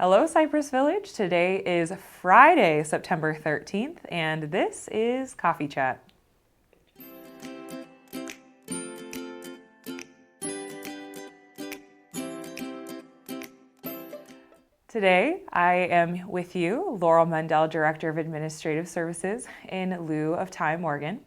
Hello, Cypress Village. Today is Friday, September 13th, and this is Coffee Chat. Today, I am with you, Laurel Mundell, Director of Administrative Services, in lieu of Ty Morgan.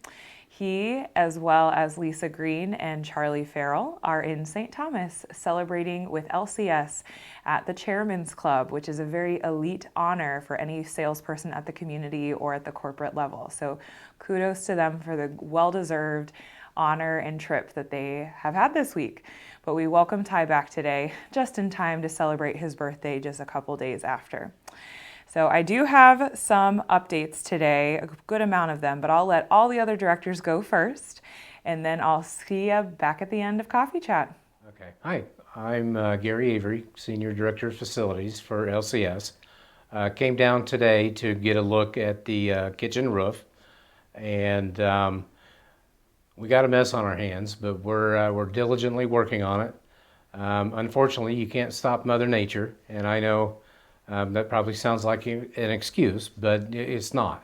He, as well as Lisa Green and Charlie Farrell, are in St. Thomas celebrating with LCS at the Chairman's Club, which is a very elite honor for any salesperson at the community or at the corporate level. So kudos to them for the well-deserved honor and trip that they have had this week. But we welcome Ty back today, just in time to celebrate his birthday just a couple days after. So I do have some updates today, a good amount of them, but I'll let all the other directors go first, and then I'll see you back at the end of Coffee Chat. Okay. Hi, I'm Gary Avery, Senior Director of Facilities for LCS. Came down today to get a look at the kitchen roof, and we got a mess on our hands, but we're diligently working on it. Unfortunately, you can't stop Mother Nature, and I know that probably sounds like an excuse, but it's not.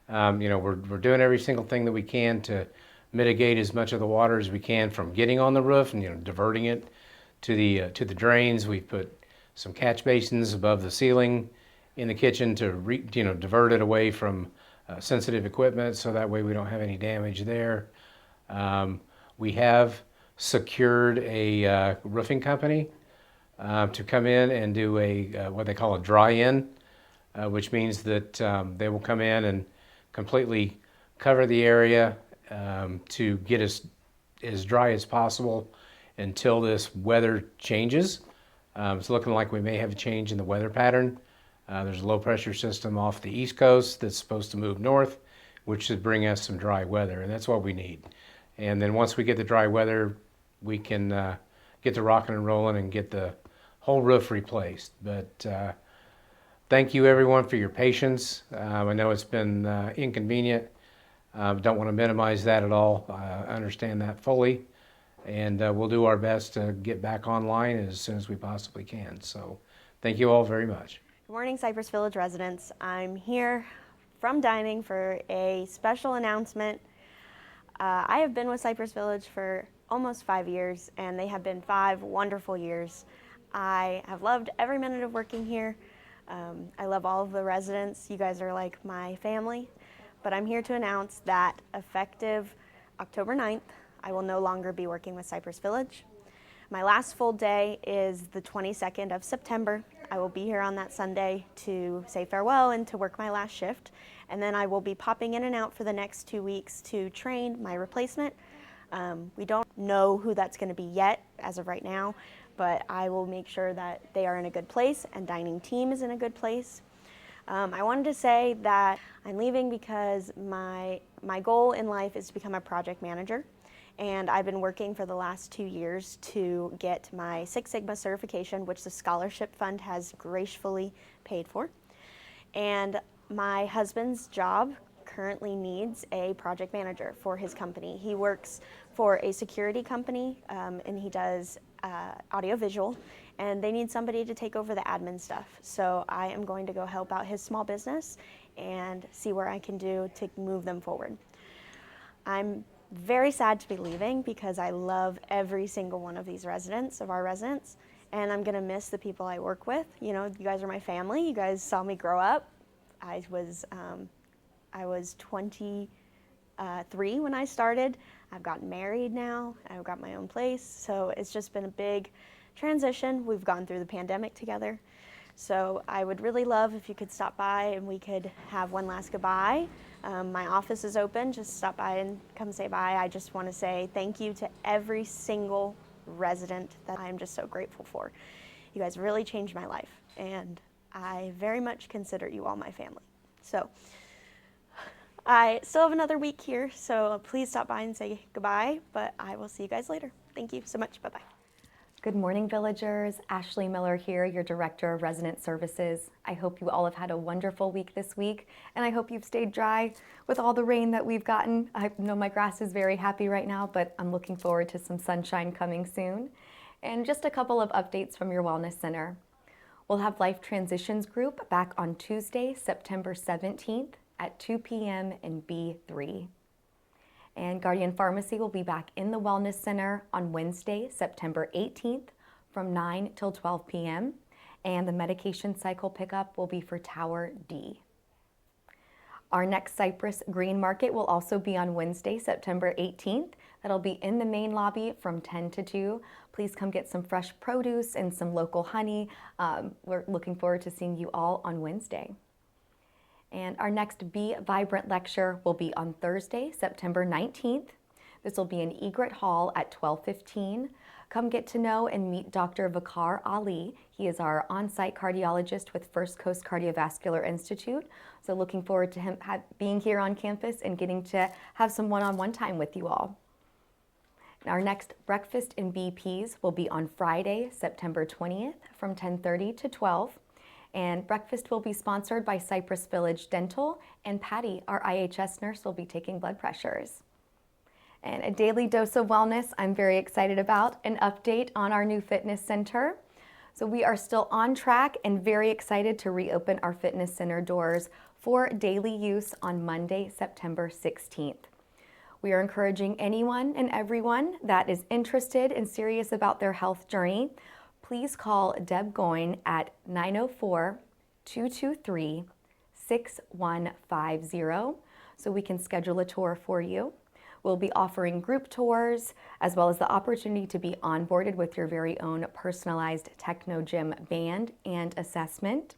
We're doing every single thing that we can to mitigate as much of the water as we can from getting on the roof and diverting it to the drains. We've put some catch basins above the ceiling in the kitchen to divert it away from sensitive equipment, so that way we don't have any damage there. We have secured a roofing company to come in and do what they call a dry-in, which means that they will come in and completely cover the area to get as dry as possible until this weather changes. It's looking like we may have a change in the weather pattern. There's a low-pressure system off the East Coast that's supposed to move north, which should bring us some dry weather, and that's what we need. And then once we get the dry weather, we can get to rocking and rolling and get the whole roof replaced. But thank you everyone for your patience. I know it's been inconvenient. Don't want to minimize that at all. I understand that fully. And we'll do our best to get back online as soon as we possibly can. So thank you all very much. Good morning, Cypress Village residents. I'm here from dining for a special announcement. I have been with Cypress Village for almost 5 years, and they have been 5 wonderful years. I have loved every minute of working here. I love all of the residents. You guys are like my family. But I'm here to announce that effective October 9th, I will no longer be working with Cypress Village. My last full day is the 22nd of September. I will be here on that Sunday to say farewell and to work my last shift. And then I will be popping in and out for the next 2 weeks to train my replacement. We don't know who that's going to be yet as of right now, but I will make sure that they are in a good place and dining team is in a good place. I wanted to say that I'm leaving because my goal in life is to become a project manager, and I've been working for the last 2 years to get my Six Sigma certification, which the scholarship fund has gracefully paid for. And my husband's job currently needs a project manager for his company. He works for a security company, and he does audiovisual, and they need somebody to take over the admin stuff. So I am going to go help out his small business and see where I can do to move them forward. I'm very sad to be leaving because I love every single one of these residents, and I'm gonna miss the people I work with. You know, you guys are my family. You guys saw me grow up. I was 23 when I started. I've gotten married now. I've got my own place. So it's just been a big transition. We've gone through the pandemic together. So I would really love if you could stop by and we could have one last goodbye. My office is open. Just stop by and come say bye. I just want to say thank you to every single resident that I'm just so grateful for. You guys really changed my life, and I very much consider you all my family. So I still have another week here, so please stop by and say goodbye, but I will see you guys later. Thank you so much. Bye-bye. Good morning, villagers. Ashley Miller here, your Director of Resident Services. I hope you all have had a wonderful week this week, and I hope you've stayed dry with all the rain that we've gotten. I know my grass is very happy right now, but I'm looking forward to some sunshine coming soon. And just a couple of updates from your Wellness Center. We'll have Life Transitions Group back on Tuesday, September 17th at 2 p.m. in B3. And Guardian Pharmacy will be back in the Wellness Center on Wednesday, September 18th from 9 till 12 p.m. And the medication cycle pickup will be for Tower D. Our next Cypress Green Market will also be on Wednesday, September 18th. That'll be in the main lobby from 10 to 2. Please come get some fresh produce and some local honey. We're looking forward to seeing you all on Wednesday. And our next Be Vibrant lecture will be on Thursday, September 19th. This will be in Egret Hall at 12:15. Come get to know and meet Dr. Vakar Ali. He is our on-site cardiologist with First Coast Cardiovascular Institute. So looking forward to him being here on campus and getting to have some one-on-one time with you all. Our next breakfast in BPs will be on Friday, September 20th from 10:30 to 12. And breakfast will be sponsored by Cypress Village Dental, and Patty, our IHS nurse, will be taking blood pressures. And a daily dose of wellness, I'm very excited about an update on our new fitness center. So we are still on track and very excited to reopen our fitness center doors for daily use on Monday, September 16th. We are encouraging anyone and everyone that is interested and serious about their health journey, please call Deb Goyne at 904-223-6150 so we can schedule a tour for you. We'll be offering group tours as well as the opportunity to be onboarded with your very own personalized Techno Gym band and assessment.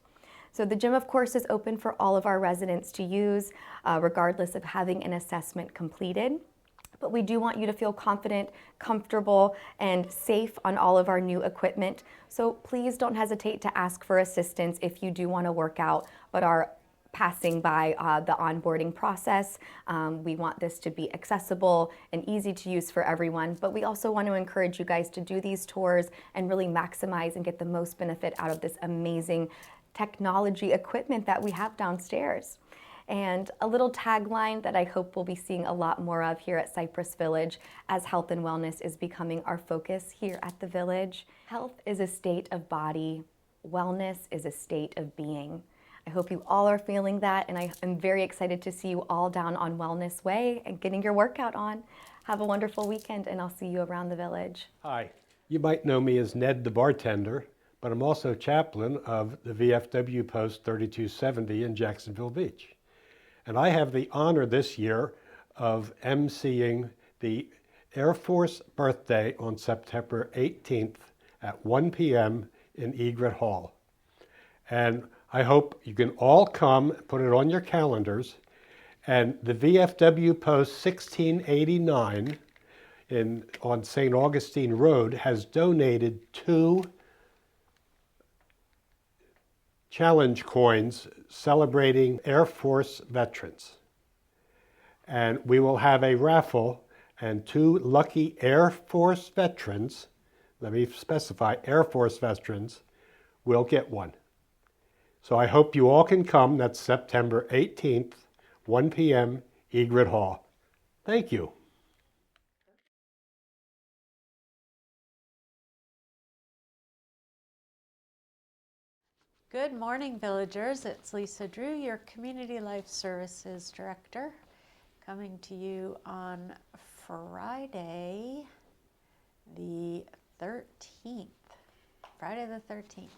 So the gym, of course, is open for all of our residents to use, regardless of having an assessment completed. But we do want you to feel confident, comfortable, and safe on all of our new equipment. So please don't hesitate to ask for assistance if you do want to work out, but are passing by the onboarding process. We want this to be accessible and easy to use for everyone, but we also want to encourage you guys to do these tours and really maximize and get the most benefit out of this amazing technology equipment that we have downstairs. And a little tagline that I hope we'll be seeing a lot more of here at Cypress Village as health and wellness is becoming our focus here at the Village. Health is a state of body, wellness is a state of being. I hope you all are feeling that, and I am very excited to see you all down on Wellness Way and getting your workout on. Have a wonderful weekend, and I'll see you around the Village. Hi, you might know me as Ned the bartender, but I'm also chaplain of the VFW Post 3270 in Jacksonville Beach. And I have the honor this year of emceeing the Air Force birthday on September 18th at 1 p.m. in Egret Hall. And I hope you can all come, put it on your calendars. And the VFW Post 1689 on St. Augustine Road has donated 2 challenge coins celebrating Air Force veterans. And we will have a raffle, and 2 lucky Air Force veterans, let me specify, Air Force veterans, will get one. So I hope you all can come. That's September 18th, 1 p.m., Egret Hall. Thank you. Good morning, villagers. It's Lisa Drew, your Community Life Services Director, coming to you on Friday the 13th. Friday the 13th.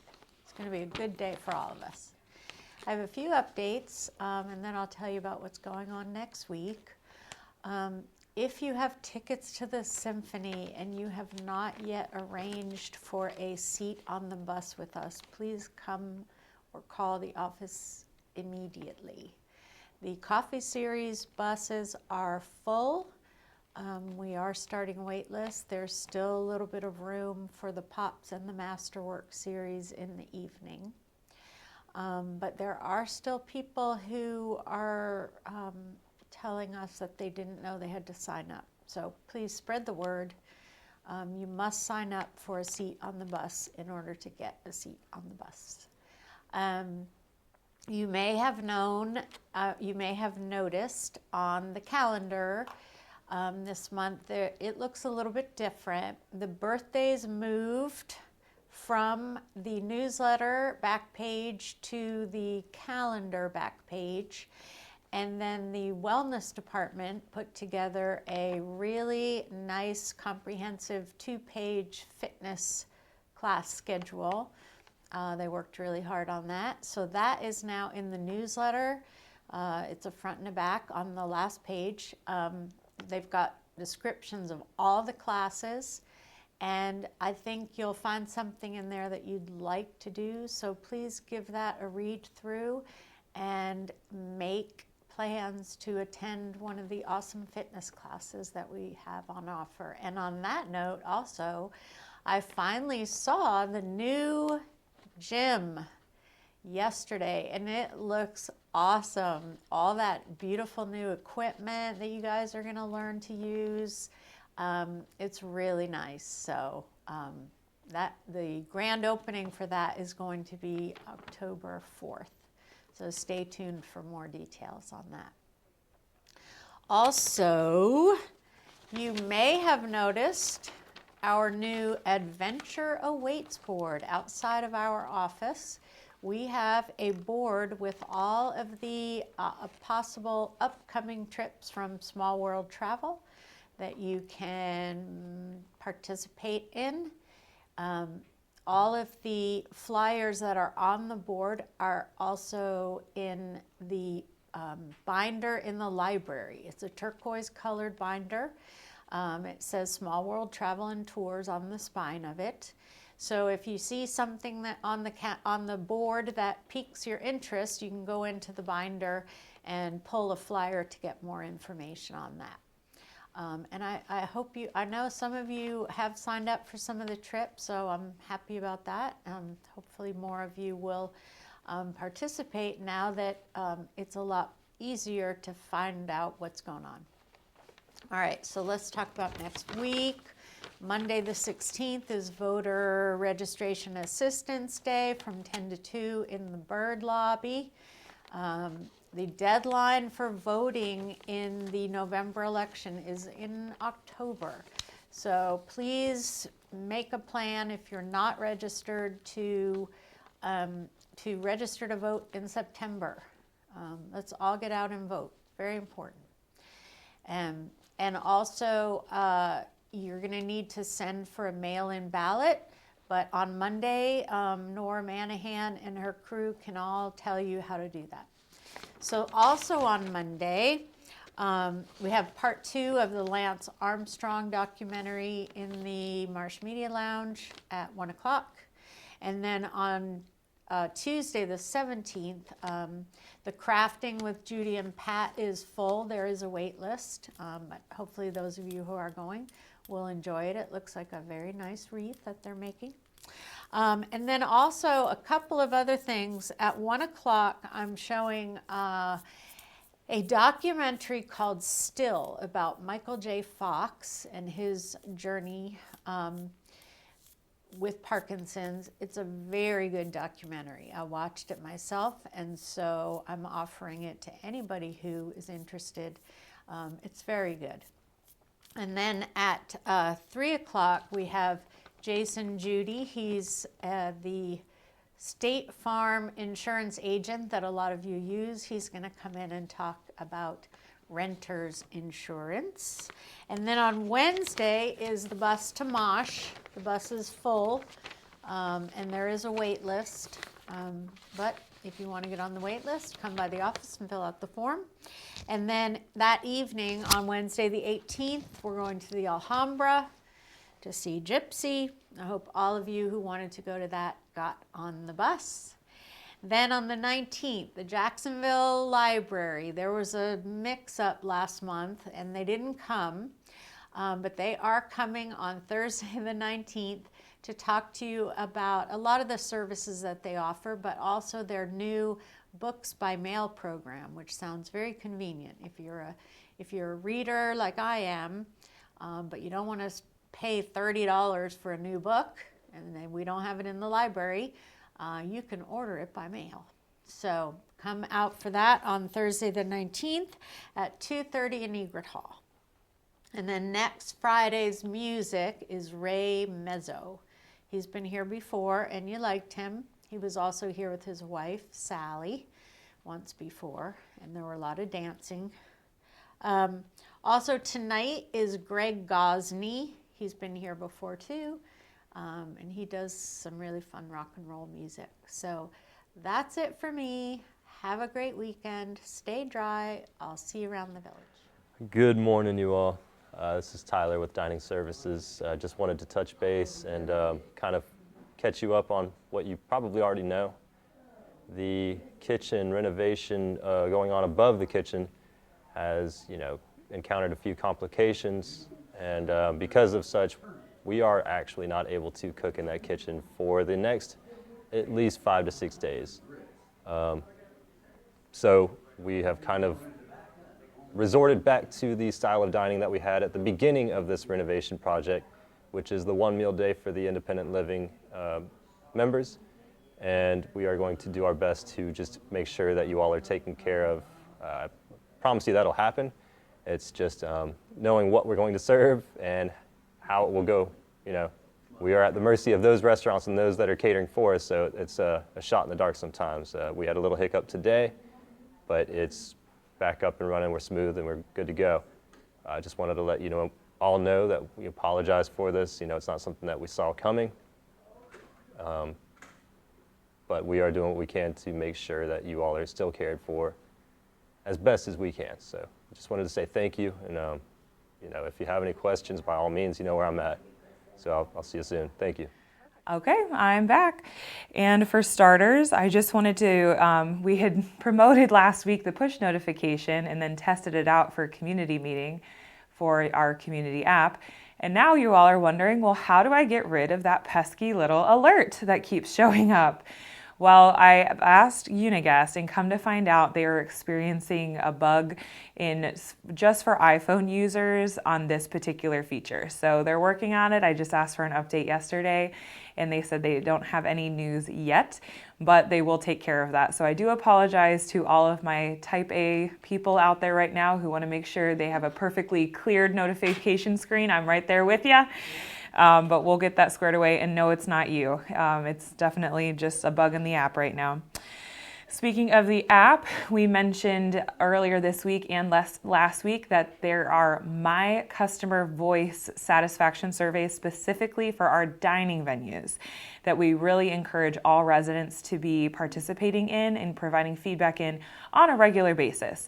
It's going to be a good day for all of us. I have a few updates, and then I'll tell you about what's going on next week. If you have tickets to the symphony and you have not yet arranged for a seat on the bus with us, please come or call the office immediately. The Coffee Series buses are full. We are starting wait lists. There's still a little bit of room for the Pops and the Masterwork series in the evening. But there are still people who are telling us that they didn't know they had to sign up. So please spread the word. You must sign up for a seat on the bus in order to get a seat on the bus. You may have noticed on the calendar this month, it looks a little bit different. The birthdays moved from the newsletter back page to the calendar back page. And then the wellness department put together a really nice, comprehensive 2-page fitness class schedule. They worked really hard on that. So that is now in the newsletter. It's a front and a back on the last page. They've got descriptions of all the classes, and I think you'll find something in there that you'd like to do. So please give that a read through and make plans to attend one of the awesome fitness classes that we have on offer. And on that note, also, I finally saw the new gym yesterday, and it looks awesome. All that beautiful new equipment that you guys are going to learn to use. It's really nice. So the grand opening for that is going to be October 4th. So stay tuned for more details on that. Also, you may have noticed our new Adventure Awaits board outside of our office. We have a board with all of the possible upcoming trips from Small World Travel that you can participate in. All of the flyers that are on the board are also in the binder in the library. It's a turquoise colored binder. It says Small World Travel and Tours on the spine of it. So if you see something that on the board that piques your interest, you can go into the binder and pull a flyer to get more information on that. And I know some of you have signed up for some of the trips, so I'm happy about that. Hopefully more of you will participate now that it's a lot easier to find out what's going on. All right, so let's talk about next week. Monday the 16th is Voter Registration Assistance Day from 10 to 2 in the Bird Lobby. The deadline for voting in the November election is in October. So please make a plan if you're not registered to register to vote in September. Let's all get out and vote. Very important. And also, you're going to need to send for a mail-in ballot. But on Monday, Nora Manahan and her crew can all tell you how to do that. So also on Monday, we have part 2 of the Lance Armstrong documentary in the Marsh Media Lounge at 1 o'clock. And then on Tuesday the 17th, the Crafting with Judy and Pat is full. There is a wait list, but hopefully those of you who are going will enjoy it. It looks like a very nice wreath that they're making. And then also a couple of other things. At 1 o'clock, I'm showing a documentary called Still about Michael J. Fox and his journey with Parkinson's. It's a very good documentary. I watched it myself, and so I'm offering it to anybody who is interested. It's very good. And then at 3 o'clock, we have Jason Judy. He's the State Farm insurance agent that a lot of you use. He's going to come in and talk about renters insurance. And then on Wednesday is the bus to Mosh. The bus is full, and there is a wait list. But if you want to get on the wait list, come by the office and fill out the form. And then that evening on Wednesday the 18th, we're going to the Alhambra to see Gypsy. I hope all of you who wanted to go to that got on the bus. Then on the 19th, the Jacksonville Library. There was a mix-up last month, and they didn't come, but they are coming on Thursday the 19th to talk to you about a lot of the services that they offer, but also their new books by mail program, which sounds very convenient. If you're a reader like I am, but you don't want to pay $30 for a new book, and then we don't have it in the library, you can order it by mail. So come out for that on Thursday the 19th at 2:30 in Egret Hall. And then next Friday's music is Ray Mezzo. He's been here before and you liked him. He was also here with his wife, Sally, once before, and there were a lot of dancing. Also tonight is Greg Gosney. He's been here before too, and he does some really fun rock and roll music. So that's it for me. Have a great weekend. Stay dry. I'll see you around the village. Good morning, you all. This is Tyler with Dining Services. Just wanted to touch base and kind of catch you up on what you probably already know. The kitchen renovation going on above the kitchen has, encountered a few complications, and because of such, we are actually not able to cook in that kitchen for the next at least 5 to 6 days. So we have kind of resorted back to the style of dining that we had at the beginning of this renovation project, which is the one meal day for the independent living members. And we are going to do our best to just make sure that you all are taken care of. I promise you that'll happen. It's just knowing what we're going to serve and how it will go. We are at the mercy of those restaurants and those that are catering for us, so it's a shot in the dark sometimes. We had a little hiccup today, but it's back up and running. We're smooth and we're good to go. I just wanted to let you all know that we apologize for this. It's not something that we saw coming. But we are doing what we can to make sure that you all are still cared for as best as we can. So I just wanted to say thank you. And, if you have any questions, by all means, you know where I'm at. So I'll see you soon. Thank you. Okay, I'm back. And for starters, I just wanted to, we had promoted last week the push notification and then tested it out for a community meeting for our community app. And now you all are wondering, well, how do I get rid of that pesky little alert that keeps showing up? Well, I asked Uniguest and come to find out they are experiencing a bug in just for iPhone users on this particular feature. So they're working on it. I just asked for an update yesterday and they said they don't have any news yet, but they will take care of that. So I do apologize to all of my type A people out there right now who want to make sure they have a perfectly cleared notification screen. I'm right there with you. But we'll get that squared away, and no, it's not you. It's definitely just a bug in the app right now. Speaking of the app, we mentioned earlier this week and last week that there are My Customer Voice satisfaction surveys specifically for our dining venues that we really encourage all residents to be participating in and providing feedback in on a regular basis.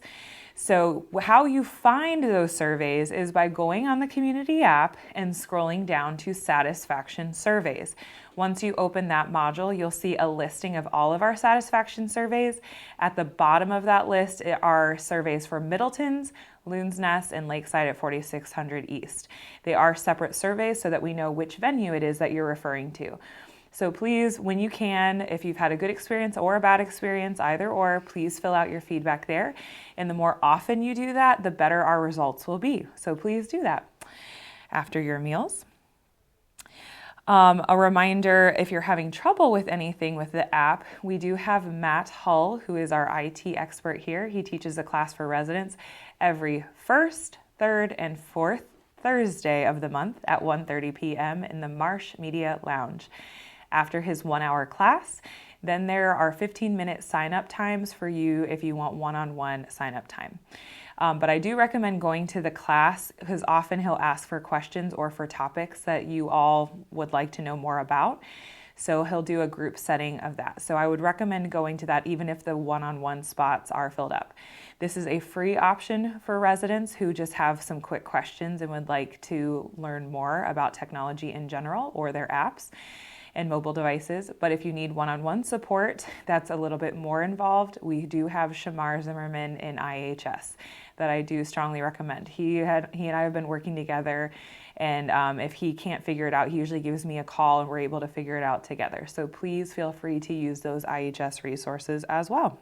So how you find those surveys is by going on the community app and scrolling down to satisfaction surveys. Once you open that module, you'll see a listing of all of our satisfaction surveys. At the bottom of that list are surveys for Middleton's, Loon's Nest, and Lakeside at 4600 East. They are separate surveys so that we know which venue it is that you're referring to. So please, when you can, if you've had a good experience or a bad experience, either or, please fill out your feedback there. And the more often you do that, the better our results will be. So please do that after your meals. A reminder, if you're having trouble with anything with the app, we do have Matt Hull, who is our IT expert here. He teaches a class for residents every first, third, and fourth Thursday of the month at 1:30 p.m. in the Marsh Media Lounge. After his 1-hour class, then there are 15-minute sign-up times for you if you want one-on-one sign-up time. But I do recommend going to the class because often he'll ask for questions or for topics that you all would like to know more about. So he'll do a group setting of that. So I would recommend going to that even if the one-on-one spots are filled up. This is a free option for residents who just have some quick questions and would like to learn more about technology in general or their apps and mobile devices. But if you need one-on-one support, that's a little bit more involved. We do have Shamar Zimmerman in IHS that I do strongly recommend. He and I have been working together, and if he can't figure it out, he usually gives me a call and we're able to figure it out together. So please feel free to use those IHS resources as well.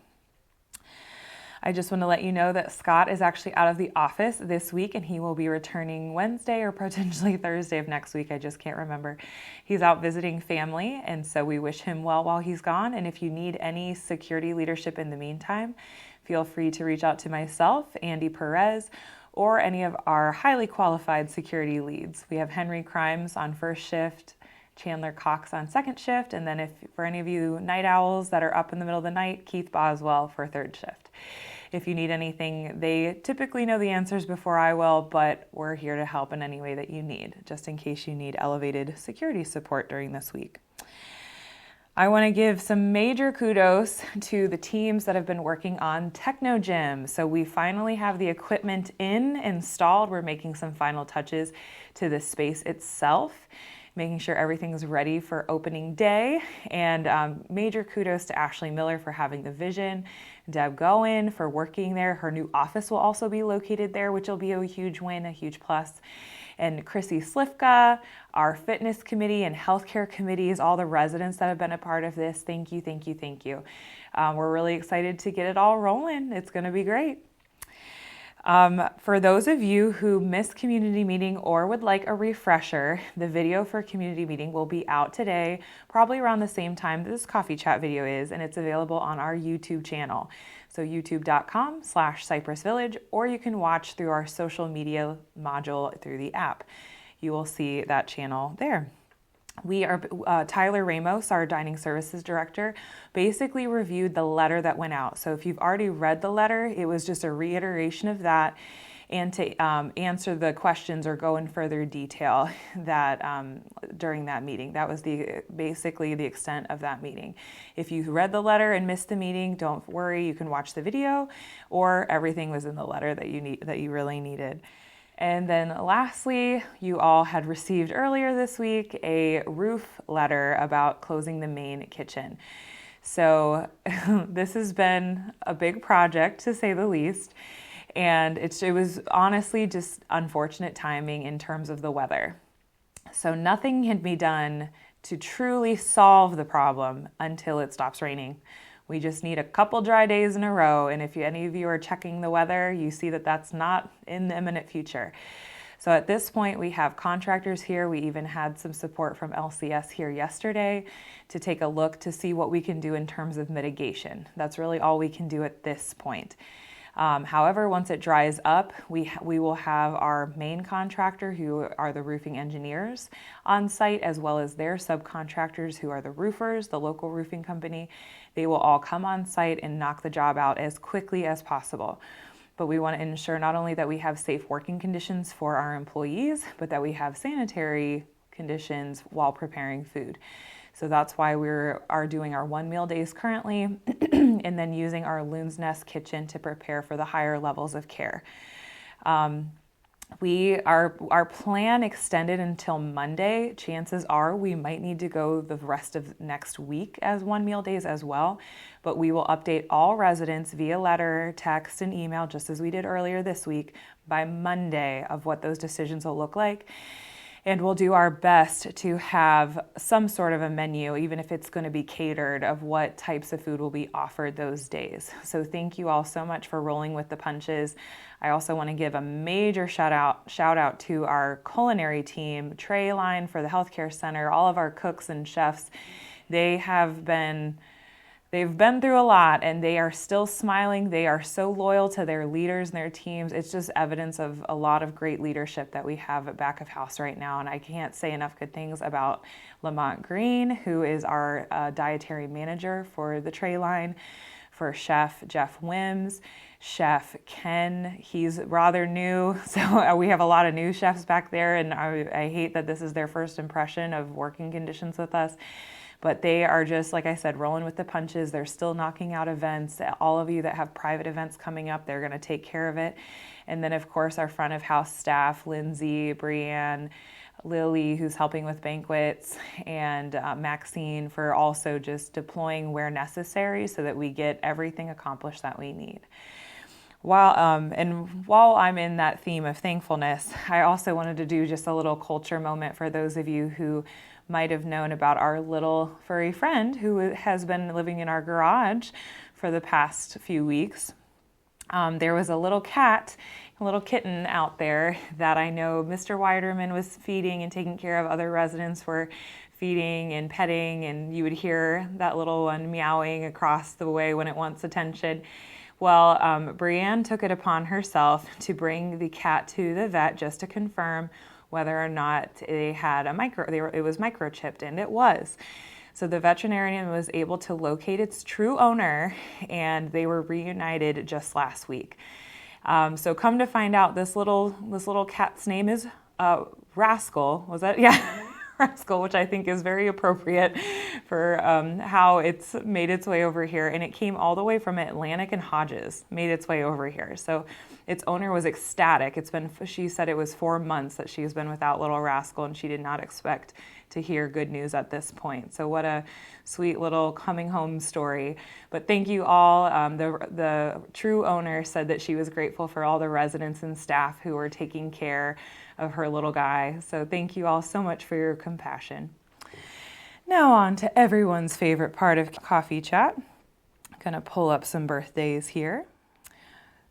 I just want to let you know that Scott is actually out of the office this week and he will be returning Wednesday or potentially Thursday of next week. I just can't remember. He's out visiting family, and so we wish him well while he's gone. And if you need any security leadership in the meantime, feel free to reach out to myself, Andy Perez, or any of our highly qualified security leads. We have Henry Crimes on first shift, Chandler Cox on second shift, and then if for any of you night owls that are up in the middle of the night, Keith Boswell for third shift. If you need anything, they typically know the answers before I will, but we're here to help in any way that you need, just in case you need elevated security support during this week. I want to give some major kudos to the teams that have been working on Techno Gym. So we finally have the equipment installed. We're making some final touches to the space itself, making sure everything's ready for opening day. And major kudos to Ashley Miller for having the vision, Deb Goen for working there. Her new office will also be located there, which will be a huge win, a huge plus. And Chrissy Slifka, our fitness committee and healthcare committees, all the residents that have been a part of this, thank you, thank you, thank you. We're really excited to get it all rolling. It's going to be great. For those of you who missed community meeting or would like a refresher, the video for community meeting will be out today, probably around the same time this coffee chat video is, and it's available on our YouTube channel. So youtube.com/Cypress Village, or you can watch through our social media module through the app. You will see that channel there. We are, Tyler Ramos, our dining services director, basically reviewed the letter that went out. So if you've already read the letter, it was just a reiteration of that, and to answer the questions or go in further detail that during that meeting. That was basically the extent of that meeting. If you read the letter and missed the meeting, don't worry, you can watch the video, or everything was in the letter that you really needed. And then lastly, you all had received earlier this week a roof letter about closing the main kitchen. So this has been a big project, to say the least. And it was honestly just unfortunate timing in terms of the weather. So nothing can be done to truly solve the problem until it stops raining. We just need a couple dry days in a row. And if any of you are checking the weather, you see that that's not in the imminent future. So at this point, we have contractors here. We even had some support from LCS here yesterday to take a look to see what we can do in terms of mitigation. That's really all we can do at this point. However, once it dries up, we will have our main contractor, who are the roofing engineers, on site, as well as their subcontractors, who are the roofers, the local roofing company. They will all come on site and knock the job out as quickly as possible. But we want to ensure not only that we have safe working conditions for our employees, but that we have sanitary conditions while preparing food. So that's why we are doing our 1 meal days currently, and then using our Loon's Nest kitchen to prepare for the higher levels of care. Our plan extended until Monday. Chances are we might need to go the rest of next week as 1 meal days as well, but we will update all residents via letter, text, and email, just as we did earlier this week, by Monday of what those decisions will look like. And we'll do our best to have some sort of a menu, even if it's going to be catered, of what types of food will be offered those days. So thank you all so much for rolling with the punches. I also want to give a major shout out to our culinary team, Tray Line for the healthcare center, all of our cooks and chefs. They've been through a lot, and they are still smiling. They are so loyal to their leaders and their teams. It's just evidence of a lot of great leadership that we have at back of house right now. And I can't say enough good things about Lamont Green, who is our dietary manager for the Tray Line, for Chef Jeff Wims, Chef Ken. He's rather new, so we have a lot of new chefs back there, and I hate that this is their first impression of working conditions with us. But they are just, like I said, rolling with the punches. They're still knocking out events. All of you that have private events coming up, they're going to take care of it. And then, of course, our front of house staff, Lindsay, Brianne, Lily, who's helping with banquets, and Maxine for also just deploying where necessary so that we get everything accomplished that we need. While I'm in that theme of thankfulness, I also wanted to do just a little culture moment for those of you who might have known about our little furry friend who has been living in our garage for the past few weeks. There was a little kitten out there that I know Mr. Weiderman was feeding and taking care of. Other residents were feeding and petting, and you would hear that little one meowing across the way when it wants attention. Well, Brianne took it upon herself to bring the cat to the vet just to confirm whether or not they had it was microchipped, and it was. So the veterinarian was able to locate its true owner, and they were reunited just last week. So come to find out, this little cat's name is Rascal. Was that? Yeah. Rascal, which I think is very appropriate for how it's made its way over here. And it came all the way from Atlantic and Hodges, made its way over here. So its owner was ecstatic. She said it was 4 months that she's been without little Rascal, and she did not expect to hear good news at this point. So what a sweet little coming home story. But thank you all. The true owner said that she was grateful for all the residents and staff who were taking care of her little guy. So thank you all so much for your compassion. Now on to everyone's favorite part of Coffee Chat. I'm gonna pull up some birthdays here.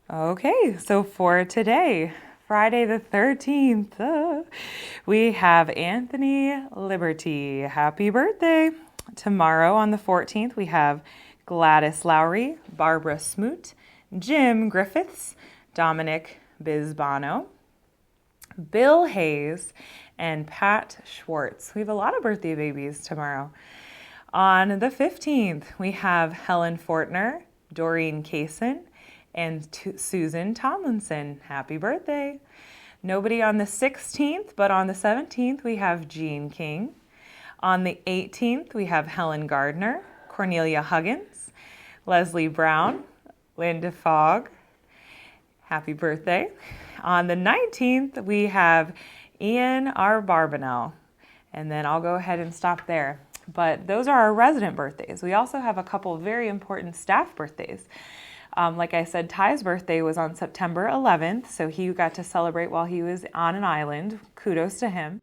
Okay, so for today, Friday the 13th, we have Anthony Liberty. Happy birthday. Tomorrow on the 14th, we have Gladys Lowry, Barbara Smoot, Jim Griffiths, Dominic Bisbano, Bill Hayes, and Pat Schwartz. We have a lot of birthday babies tomorrow. On the 15th, we have Helen Fortner, Doreen Kaysen, and Susan Tomlinson. Happy birthday. Nobody on the 16th, but on the 17th, we have Jean King. On the 18th, we have Helen Gardner, Cornelia Huggins, Leslie Brown, Linda Fogg. Happy birthday. On the 19th, we have Ian R. Barbanel. And then I'll go ahead and stop there. But those are our resident birthdays. We also have a couple of very important staff birthdays. Like I said, Ty's birthday was on September 11th, so he got to celebrate while he was on an island. Kudos to him.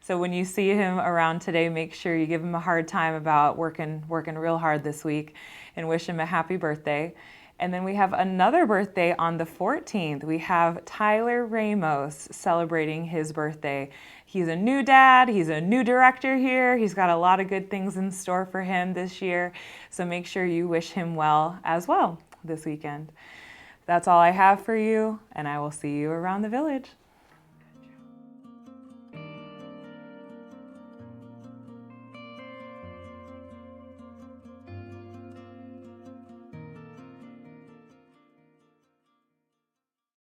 So when you see him around today, make sure you give him a hard time about working real hard this week and wish him a happy birthday. And then we have another birthday on the 14th. We have Tyler Ramos celebrating his birthday. He's a new dad. He's a new director here. He's got a lot of good things in store for him this year. So make sure you wish him well as well this weekend. That's all I have for you, and I will see you around the village.